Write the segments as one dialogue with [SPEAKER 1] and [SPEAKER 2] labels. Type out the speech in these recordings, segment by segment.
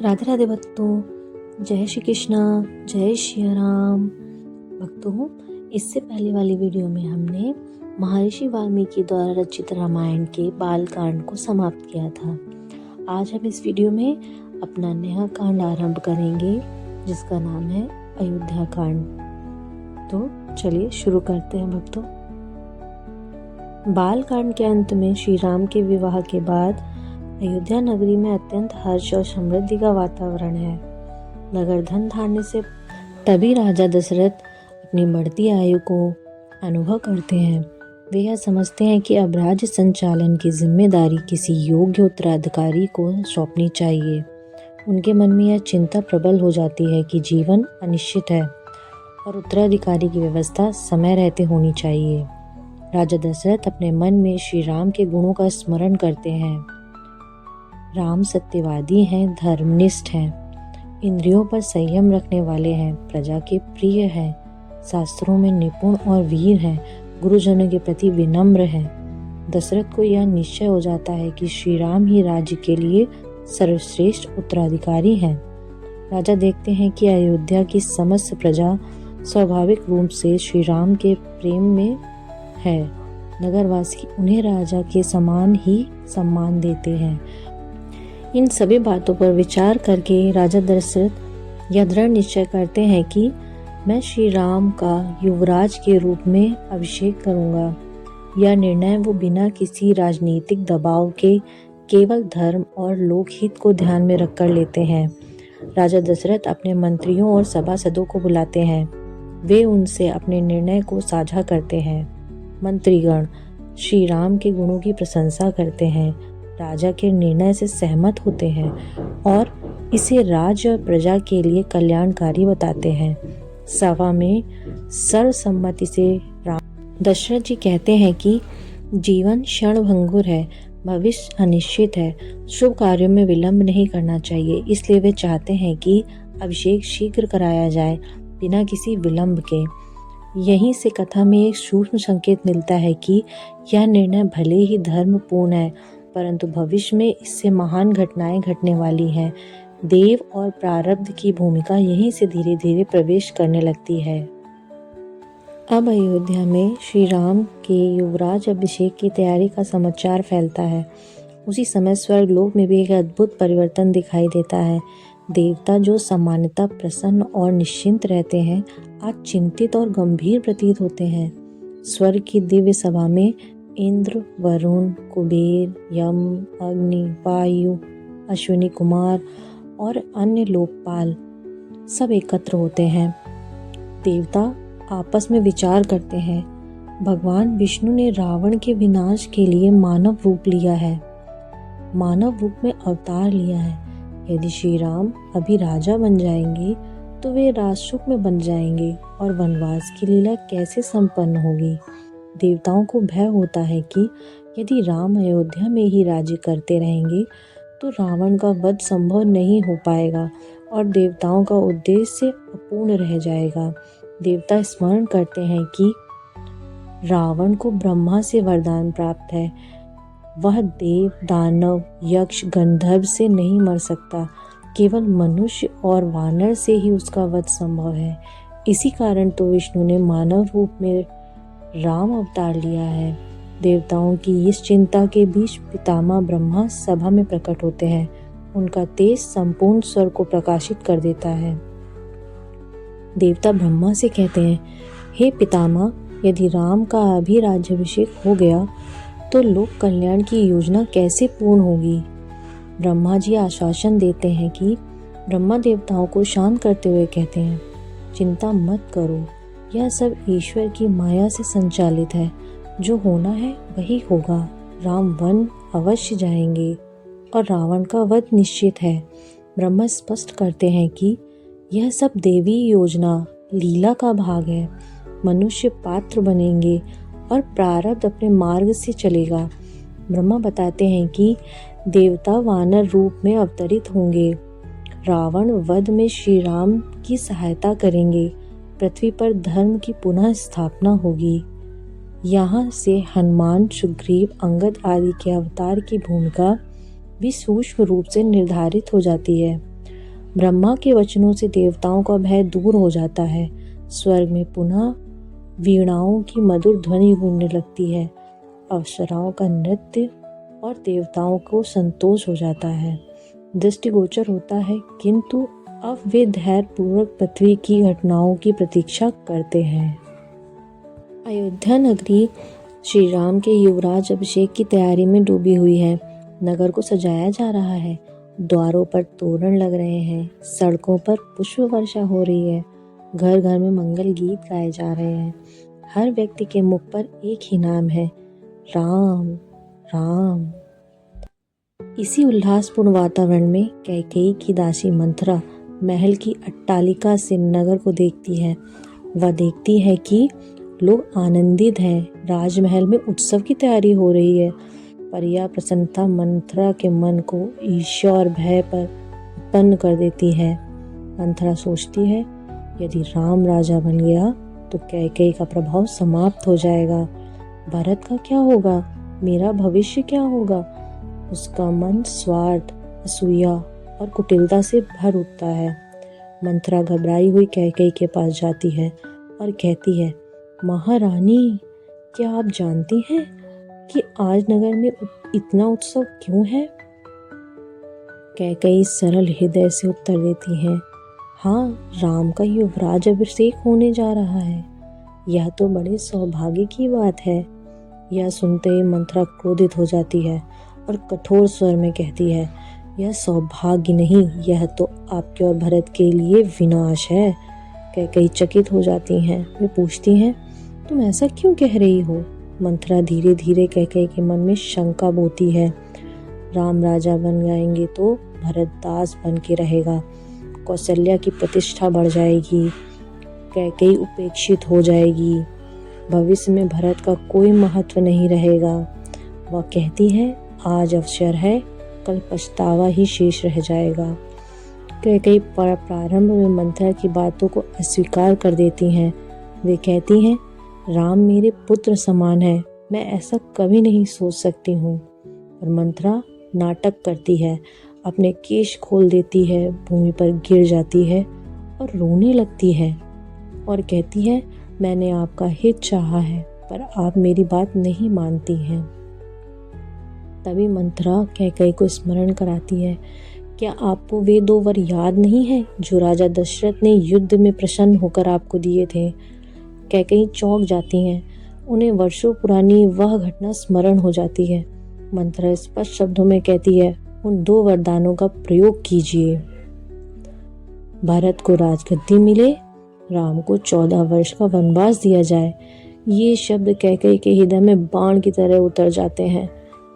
[SPEAKER 1] राधे राधे भक्तों, जय श्री कृष्णा, जय श्री राम। भक्तों, इससे पहले वाली वीडियो में हमने महर्षि वाल्मीकि द्वारा रचित रामायण के बाल कांड को समाप्त किया था। आज हम इस वीडियो में अपना नया कांड आरंभ करेंगे जिसका नाम है अयोध्या कांड। तो चलिए शुरू करते हैं भक्तों। बाल कांड के अंत में श्री राम के विवाह के बाद अयोध्या नगरी में अत्यंत हर्ष और समृद्धि का वातावरण है। नगर धन धान्य से तभी राजा दशरथ अपनी बढ़ती आयु को अनुभव करते हैं। वे यह समझते हैं कि अब राज्य संचालन की जिम्मेदारी किसी योग्य उत्तराधिकारी को सौंपनी चाहिए। उनके मन में यह चिंता प्रबल हो जाती है कि जीवन अनिश्चित है और उत्तराधिकारी की व्यवस्था समय रहते होनी चाहिए। राजा दशरथ अपने मन में श्री राम के गुणों का स्मरण करते हैं। राम सत्यवादी हैं, धर्मनिष्ठ हैं, इंद्रियों पर संयम रखने वाले हैं, प्रजा के प्रिय हैं, शास्त्रों में निपुण और वीर हैं, गुरुजनों के प्रति विनम्र हैं। दशरथ को यह निश्चय हो जाता है कि श्री राम ही राज्य के लिए सर्वश्रेष्ठ उत्तराधिकारी हैं। राजा देखते हैं कि अयोध्या की समस्त प्रजा स्वाभाविक रूप से श्री राम के प्रेम में है। नगरवासी उन्हें राजा के समान ही सम्मान देते हैं। इन सभी बातों पर विचार करके राजा दशरथ यह दृढ़ निश्चय करते हैं कि मैं श्री राम का युवराज के रूप में अभिषेक करूंगा। यह निर्णय वो बिना किसी राजनीतिक दबाव के केवल धर्म और लोकहित को ध्यान में रखकर लेते हैं। राजा दशरथ अपने मंत्रियों और सभासदों को बुलाते हैं। वे उनसे अपने निर्णय को साझा करते हैं। मंत्रीगण श्री राम के गुणों की प्रशंसा करते हैं, राजा के निर्णय से सहमत होते हैं और इसे राज्य और प्रजा के लिए कल्याणकारी बताते हैं। सभा में सर्वसम्मति से दशरथ जी कहते हैं कि जीवन क्षणभंगुर है, भविष्य अनिश्चित है, शुभ कार्यों में विलंब नहीं करना चाहिए। इसलिए वे चाहते हैं कि अभिषेक शीघ्र कराया जाए बिना किसी विलंब के। यहीं से कथा में एक सूक्ष्म संकेत मिलता है कि यह निर्णय भले ही धर्मपूर्ण है, परंतु भविष्य में इससे महान घटनाएं घटने वाली हैं। देव और प्रारब्ध की भूमिका यहीं से धीरे धीरे प्रवेश करने लगती है। अब अयोध्या में श्री राम के युवराज अभिषेक की तैयारी का समाचार फैलता है। उसी समय स्वर्गलोक में भी एक अद्भुत परिवर्तन दिखाई देता है। देवता जो सामान्यतः प्रसन्न और निश्चिंत रहते हैं, आज चिंतित और गंभीर प्रतीत होते हैं। स्वर्ग की दिव्य सभा में इंद्र, वरुण, कुबेर, यम, अग्नि, वायु, अश्विनी कुमार और अन्य लोकपाल सब एकत्र होते हैं। देवता आपस में विचार करते हैं। भगवान विष्णु ने रावण के विनाश के लिए मानव रूप लिया है, मानव रूप में अवतार लिया है। यदि श्री राम अभी राजा बन जाएंगे तो वे राजसुख में बन जाएंगे और वनवास की लीला कैसे संपन्न होगी। देवताओं को भय होता है कि यदि राम अयोध्या में ही राज्य करते रहेंगे तो रावण का वध संभव नहीं हो पाएगा और देवताओं का उद्देश्य अपूर्ण रह जाएगा। देवता स्मरण करते हैं कि रावण को ब्रह्मा से वरदान प्राप्त है। वह देव, दानव, यक्ष, गंधर्व से नहीं मर सकता, केवल मनुष्य और वानर से ही उसका वध संभव है। इसी कारण तो विष्णु ने मानव रूप में राम अवतार लिया है। देवताओं की इस चिंता के बीच पितामह ब्रह्मा सभा में प्रकट होते हैं। उनका तेज संपूर्ण स्वर्ग को प्रकाशित कर देता है। देवता ब्रह्मा से कहते हैं, हे पितामह, यदि राम का अभी राज्याभिषेक हो गया तो लोक कल्याण की योजना कैसे पूर्ण होगी। ब्रह्मा जी आश्वासन देते हैं कि ब्रह्मा देवताओं को शांत करते हुए कहते हैं, चिंता मत करो, यह सब ईश्वर की माया से संचालित है। जो होना है वही होगा। राम वन अवश्य जाएंगे और रावण का वध निश्चित है। ब्रह्मा स्पष्ट करते हैं कि यह सब देवी योजना, लीला का भाग है। मनुष्य पात्र बनेंगे और प्रारब्ध अपने मार्ग से चलेगा। ब्रह्मा बताते हैं कि देवता वानर रूप में अवतरित होंगे। रावण वध में श्री राम की सहायता करेंगे। पृथ्वी पर धर्म की पुनः स्थापना होगी। यहाँ से हनुमान, सुग्रीव, अंगद आदि के अवतार की भूमिका भी सूक्ष्म रूप से निर्धारित हो जाती है। ब्रह्मा के वचनों से देवताओं का भय दूर हो जाता है। स्वर्ग में पुनः वीणाओं की मधुर ध्वनि गूंजने लगती है। अप्सराओं का नृत्य और देवताओं को संतोष हो जाता है। दृष्टिगोचर होता है, किंतु अब वे धैर्य पूर्वक पृथ्वी की घटनाओं की प्रतीक्षा करते हैं। अयोध्या नगरी श्री राम के युवराज अभिषेक की तैयारी में डूबी हुई है। नगर को सजाया जा रहा है, द्वारों पर तोरण लग रहे हैं, सड़कों पर पुष्प वर्षा हो रही है, घर घर में मंगल गीत गाए जा रहे हैं। हर व्यक्ति के मुख पर एक ही नाम है, राम राम। इसी उल्लासपूर्ण वातावरण में कैकेयी की दासी मंथरा महल की अट्टालिका से नगर को देखती है। वह देखती है कि लोग आनंदित हैं, राजमहल में उत्सव की तैयारी हो रही है। पर यह प्रसन्नता मंथरा के मन को ईर्ष्या और भय पर उत्पन्न कर देती है। मंथरा सोचती है, यदि राम राजा बन गया तो कैकेयी का प्रभाव समाप्त हो जाएगा। भरत का क्या होगा? मेरा भविष्य क्या होगा? उसका मन स्वार्थ, असूया और कुटिलता से भर उठता है। मंथरा घबराई हुई कैकेयी के पास जाती है और कहती है, महारानी, क्या आप जानती हैं कि आज नगर में इतना उत्सव क्यों है? कैकेयी सरल हृदय से उत्तर देती है, हाँ, राम का युवराज अभिषेक होने जा रहा है। यह तो बड़े सौभाग्य की बात है। यह सुनते ही मंथरा क्रोधित हो जाती है और कठोर स्वर में कहती है, यह सौभाग्य नहीं, यह तो आपके और भरत के लिए विनाश है। कैकेयी चकित हो जाती हैं। वे पूछती हैं, तुम ऐसा क्यों कह रही हो? मंथरा धीरे धीरे कैकेयी के मन में शंका बोती है। राम राजा बन जाएंगे तो भरत दास बन के रहेगा, कौशल्या की प्रतिष्ठा बढ़ जाएगी, कैकेयी उपेक्षित हो जाएगी, भविष्य में भरत का कोई महत्व नहीं रहेगा। वह कहती है, आज अवसर है, कल पछतावा ही शेष रह जाएगा। कैकेयी प्रारंभ में मंथरा की बातों को अस्वीकार कर देती हैं। वे कहती हैं, राम मेरे पुत्र समान है, मैं ऐसा कभी नहीं सोच सकती हूँ। पर मंथरा नाटक करती है, अपने केश खोल देती है, भूमि पर गिर जाती है और रोने लगती है और कहती है, मैंने आपका हित चाहा है, पर आप मेरी बात नहीं मानती हैं। तभी मंथरा कैकेयी को स्मरण कराती है, क्या आपको वे 2 वर याद नहीं है जो राजा दशरथ ने युद्ध में प्रसन्न होकर आपको दिए थे? कैकेयी चौंक जाती हैं। उन्हें वर्षों पुरानी वह घटना स्मरण हो जाती है। मंथरा स्पष्ट शब्दों में कहती है, उन 2 वरदानों का प्रयोग कीजिए। भरत को राजगद्दी मिले, राम को 14 वर्ष का वनवास दिया जाए। ये शब्द कैकेयी के हृदय में बाण की तरह उतर जाते हैं।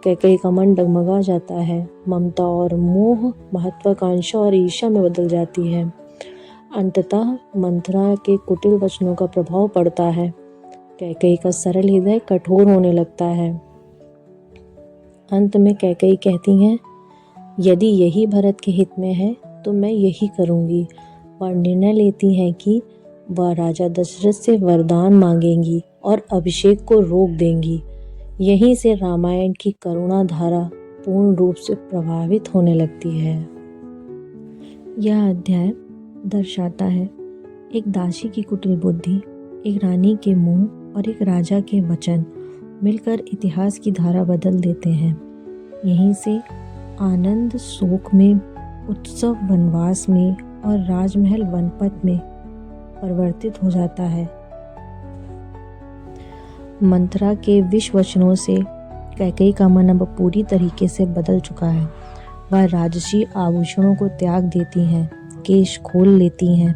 [SPEAKER 1] कैकेयी का मन डगमगा जाता है। ममता और मोह महत्वाकांक्षा और ईर्ष्या में बदल जाती है। अंततः मंथरा के कुटिल वचनों का प्रभाव पड़ता है। कैकेयी का सरल हृदय कठोर होने लगता है। अंत में कैकेयी कहती हैं, यदि यही भरत के हित में है तो मैं यही करूंगी। वह निर्णय लेती हैं कि वह राजा दशरथ से वरदान मांगेंगी और अभिषेक को रोक देंगी। यहीं से रामायण की करुणा धारा पूर्ण रूप से प्रभावित होने लगती है। यह अध्याय दर्शाता है एक दासी की कुटिल बुद्धि, एक रानी के मुंह और एक राजा के वचन मिलकर इतिहास की धारा बदल देते हैं। यहीं से आनंद शोक में, उत्सव वनवास में और राजमहल वनपथ में परिवर्तित हो जाता है। मंथरा के विष वचनों से कैकेयी का मन अब पूरी तरीके से बदल चुका है। वह राजसी आभूषणों को त्याग देती हैं, केश खोल लेती हैं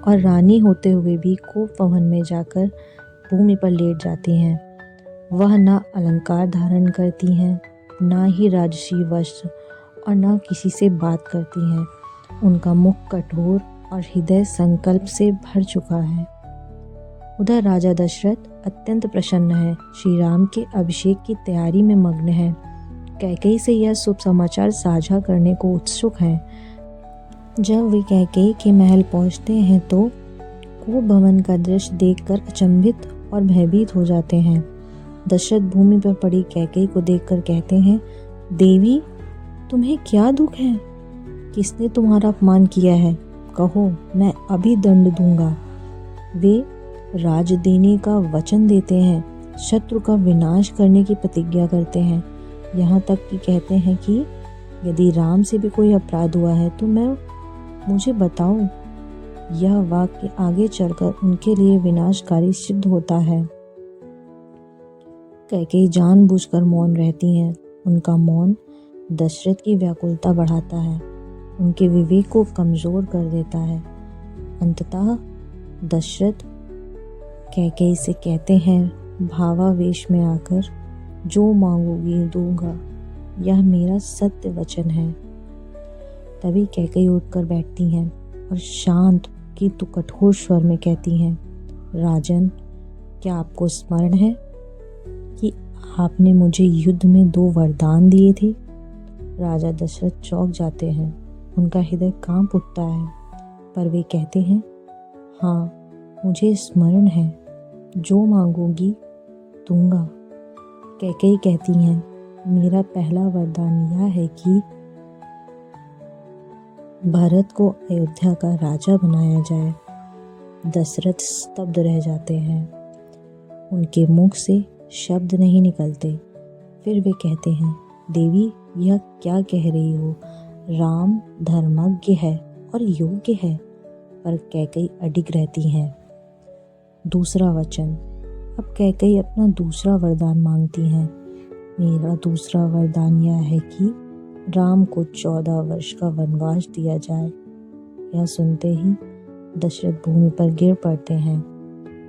[SPEAKER 1] और रानी होते हुए भी कोप भवन में जाकर भूमि पर लेट जाती हैं। वह न अलंकार धारण करती हैं, ना ही राजसी वस्त्र और न किसी से बात करती हैं। उनका मुख कठोर और हृदय संकल्प से भर चुका है। उधर राजा दशरथ अत्यंत प्रसन्न है, श्री राम के अभिषेक की तैयारी में मग्न है। कैकेयी से यह शुभ समाचार साझा करने को उत्सुक हैं। जब वे कैकेयी के महल पहुंचते हैं तो कोप भवन का दृश्य देखकर अचंभित और भयभीत हो जाते हैं। दशरथ भूमि पर पड़ी कैकेयी को देखकर कहते हैं, देवी, तुम्हें क्या दुख है? किसने तुम्हारा अपमान किया है? कहो, मैं अभी दंड दूंगा। वे राज देने का वचन देते हैं, शत्रु का विनाश करने की प्रतिज्ञा करते हैं, यहाँ तक कि कहते हैं कि यदि राम से भी कोई अपराध हुआ है तो मुझे बताओ। यह वाक्य आगे चलकर उनके लिए विनाशकारी सिद्ध होता है। कैकेयी जानबूझकर मौन रहती हैं। उनका मौन दशरथ की व्याकुलता बढ़ाता है, उनके विवेक को कमजोर कर देता है। अंततः दशरथ कैकेयी से कहते हैं, भावावेश में आकर, जो मांगोगी दूंगा, यह मेरा सत्य वचन है। तभी कैकेयी उठकर बैठती हैं और शांत किंतु कठोर स्वर में कहती हैं, राजन, क्या आपको स्मरण है कि आपने मुझे युद्ध में 2 वरदान दिए थे? राजा दशरथ चौंक जाते हैं, उनका हृदय कांप उठता है, पर वे कहते हैं, हाँ, मुझे स्मरण है, जो मांगोगी दूंगा। कैकेयी कहती हैं, मेरा पहला वरदान यह है कि भरत को अयोध्या का राजा बनाया जाए। दशरथ स्तब्ध रह जाते हैं, उनके मुख से शब्द नहीं निकलते। फिर वे कहते हैं, देवी, यह क्या कह रही हो? राम धर्मज्ञ है और योग्य है। पर कैकेयी अडिग रहती हैं। दूसरा वचन। अब कैकेयी अपना दूसरा वरदान मांगती हैं। मेरा दूसरा वरदान यह है कि राम को 14 वर्ष का वनवास दिया जाए। यह सुनते ही दशरथ भूमि पर गिर पड़ते हैं,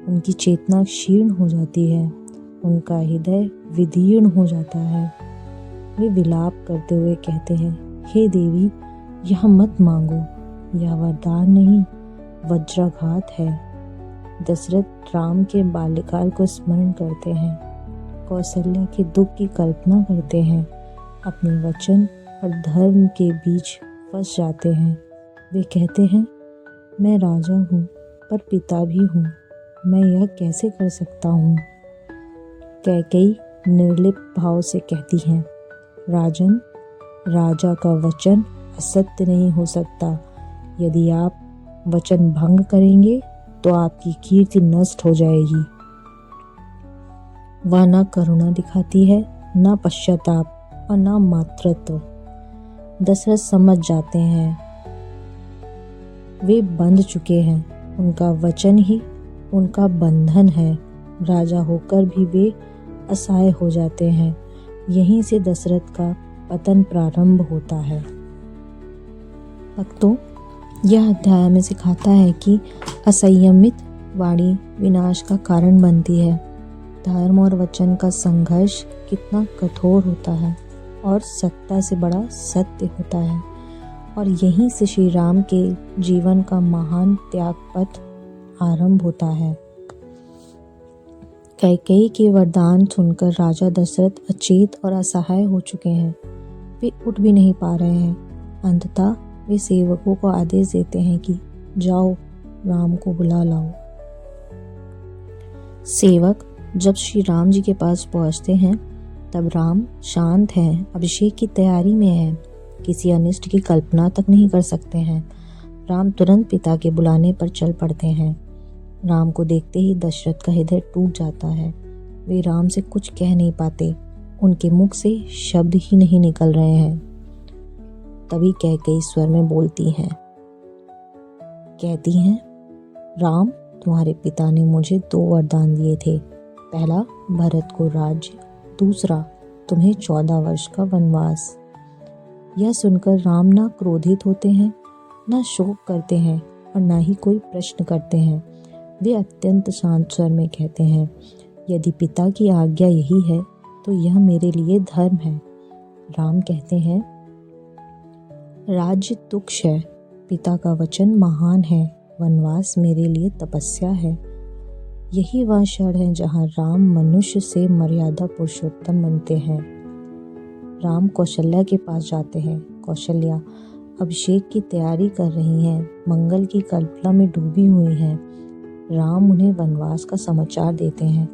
[SPEAKER 1] उनकी चेतना क्षीण हो जाती है, उनका हृदय विदीर्ण हो जाता है। वे विलाप करते हुए कहते हैं, हे देवी, यह मत मांगो, यह वरदान नहीं, वज्राघात है। दशरथ राम के बाल्यकाल को स्मरण करते हैं, कौशल्या के दुख की कल्पना करते हैं, अपने वचन और धर्म के बीच फंस जाते हैं। वे कहते हैं, मैं राजा हूँ पर पिता भी हूँ, मैं यह कैसे कर सकता हूँ? कैकेयी निर्लिप्त भाव से कहती हैं, राजन, राजा का वचन असत्य नहीं हो सकता। यदि आप वचन भंग करेंगे तो आपकी कीर्ति नष्ट हो जाएगी। वह न करुणा दिखाती है, न पश्चाताप और न मातृत्व। दशरथ समझ जाते हैं, वे बंध चुके हैं, उनका वचन ही उनका बंधन है। राजा होकर भी वे असहाय हो जाते हैं। यहीं से दशरथ का पतन प्रारंभ होता है। भक्तों, यह अध्याय हमें सिखाता है कि असंयमित वाणी विनाश का कारण बनती है। धर्म और वचन का संघर्ष कितना कठोर होता है और सत्ता से बड़ा सत्य होता है। और यहीं से श्री राम के जीवन का महान त्याग पथ आरंभ होता है। कैकेयी के वरदान सुनकर राजा दशरथ अचेत और असहाय हो चुके हैं। वे उठ भी नहीं पा रहे हैं। अंततः वे सेवकों को आदेश देते हैं कि जाओ, राम को बुला लाओ। सेवक जब श्री राम जी के पास पहुंचते हैं तब राम शांत हैं, अभिषेक की तैयारी में हैं, किसी अनिष्ट की कल्पना तक नहीं कर सकते हैं। राम तुरंत पिता के बुलाने पर चल पड़ते हैं। राम को देखते ही दशरथ का हृदय टूट जाता है। वे राम से कुछ कह नहीं पाते, उनके मुख से शब्द ही नहीं निकल रहे हैं। तभी कैकेयी स्वर में बोलती हैं, कहती हैं, राम, तुम्हारे पिता ने मुझे 2 वरदान दिए थे। पहला, भरत को राज्य, दूसरा, तुम्हें 14 वर्ष का वनवास। यह सुनकर राम ना क्रोधित होते हैं, ना शोक करते हैं और ना ही कोई प्रश्न करते हैं। वे अत्यंत शांत स्वर में कहते हैं, यदि पिता की आज्ञा यही है तो यह मेरे लिए धर्म है। राम कहते हैं, राज्य तुच्छ है, पिता का वचन महान है, वनवास मेरे लिए तपस्या है। यही वह क्षण है जहाँ राम मनुष्य से मर्यादा पुरुषोत्तम बनते हैं। राम कौशल्या के पास जाते हैं। कौशल्या अभिषेक की तैयारी कर रही हैं, मंगल की कल्पना में डूबी हुई हैं। राम उन्हें वनवास का समाचार देते हैं।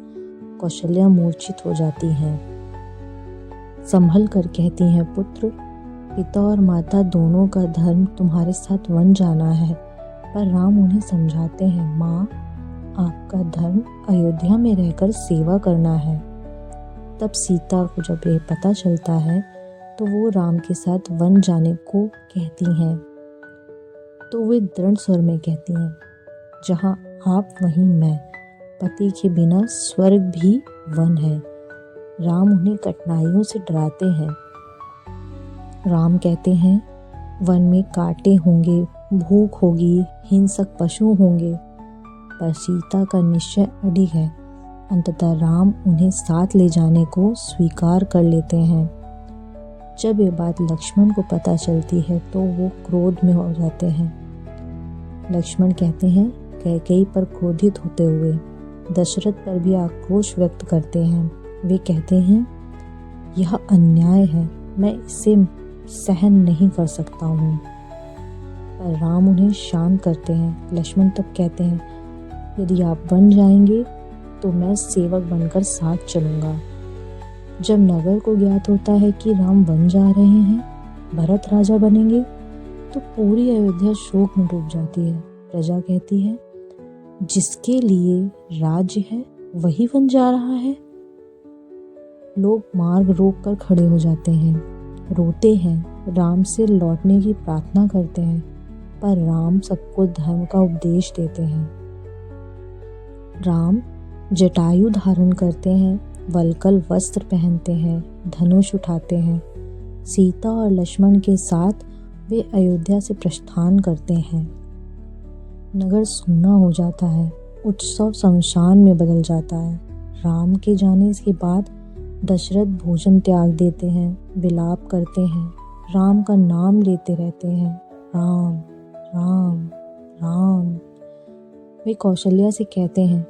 [SPEAKER 1] कौशल्या मूर्छित हो जाती हैं। संभल कर कहती हैं, पुत्र, पिता और माता दोनों का धर्म तुम्हारे साथ वन जाना है। पर राम उन्हें समझाते हैं, माँ, आपका धर्म अयोध्या में रहकर सेवा करना है। तब सीता को जब ये पता चलता है तो वो राम के साथ वन जाने को कहती हैं। तो वे दृढ़ स्वर में कहती हैं, जहाँ आप वहीं मैं, पति के बिना स्वर्ग भी वन है। राम उन्हें कठिनाइयों से डराते हैं। राम कहते हैं, वन में कांटे होंगे, भूख होगी, हिंसक पशु होंगे, पर सीता का निश्चय अडिग है। अंततः राम उन्हें साथ ले जाने को स्वीकार कर लेते हैं। जब ये बात लक्ष्मण को पता चलती है तो वो क्रोध में हो जाते हैं। लक्ष्मण कहते हैं, कैकेयी पर क्रोधित होते हुए दशरथ पर भी आक्रोश व्यक्त करते हैं। वे कहते हैं, यह अन्याय है, मैं इसे सहन नहीं कर सकता हूँ। पर राम उन्हें शांत करते हैं। लक्ष्मण तब कहते हैं, यदि आप बन जाएंगे तो मैं सेवक बनकर साथ चलूँगा। जब नगर को ज्ञात होता है कि राम वन जा रहे हैं, भरत राजा बनेंगे, तो पूरी अयोध्या शोक में डूब जाती है। प्रजा कहती है, जिसके लिए राज्य है वही वन जा रहा है। लोग मार्ग रोक कर खड़े हो जाते हैं, रोते हैं, राम से लौटने की प्रार्थना करते हैं। पर राम सबको धर्म का उपदेश देते हैं। राम जटायु धारण करते हैं, वल्कल वस्त्र पहनते हैं, धनुष उठाते हैं। सीता और लक्ष्मण के साथ वे अयोध्या से प्रस्थान करते हैं। नगर सूना हो जाता है, उत्सव शमशान में बदल जाता है। राम के जाने के बाद दशरथ भोजन त्याग देते हैं, विलाप करते हैं, राम का नाम लेते रहते हैं, राम राम राम। वे कौशल्या से कहते हैं,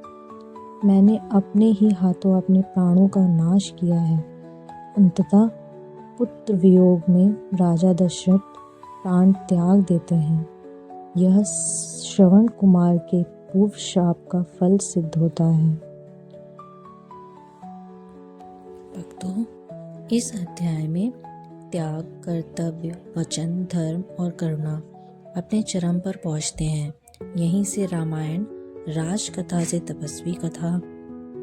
[SPEAKER 1] मैंने अपने ही हाथों अपने प्राणों का नाश किया है। अंततः पुत्र वियोग में राजा दशरथ प्राण त्याग देते हैं। यह श्रवण कुमार के पूर्व शाप का फल सिद्ध होता है। भक्तों, इस अध्याय में त्याग, कर्तव्य, वचन, धर्म और करुणा अपने चरम पर पहुंचते हैं। यहीं से रामायण राजकथा से तपस्वी कथा,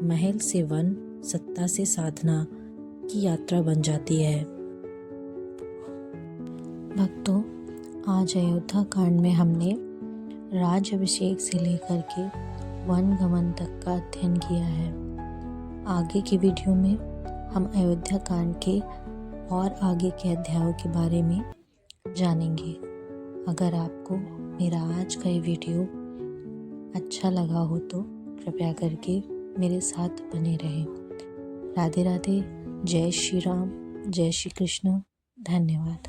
[SPEAKER 1] महल से वन, सत्ता से साधना की यात्रा बन जाती है। भक्तों, आज अयोध्या कांड में हमने राज्याभिषेक से लेकर के वन गमन तक का अध्ययन किया है। आगे की वीडियो में हम अयोध्या कांड के और आगे के अध्यायों के बारे में जानेंगे। अगर आपको मेरा आज का ये वीडियो अच्छा लगा हो तो कृपया करके मेरे साथ बने रहें। राधे राधे, जय श्री राम, जय श्री कृष्ण, धन्यवाद।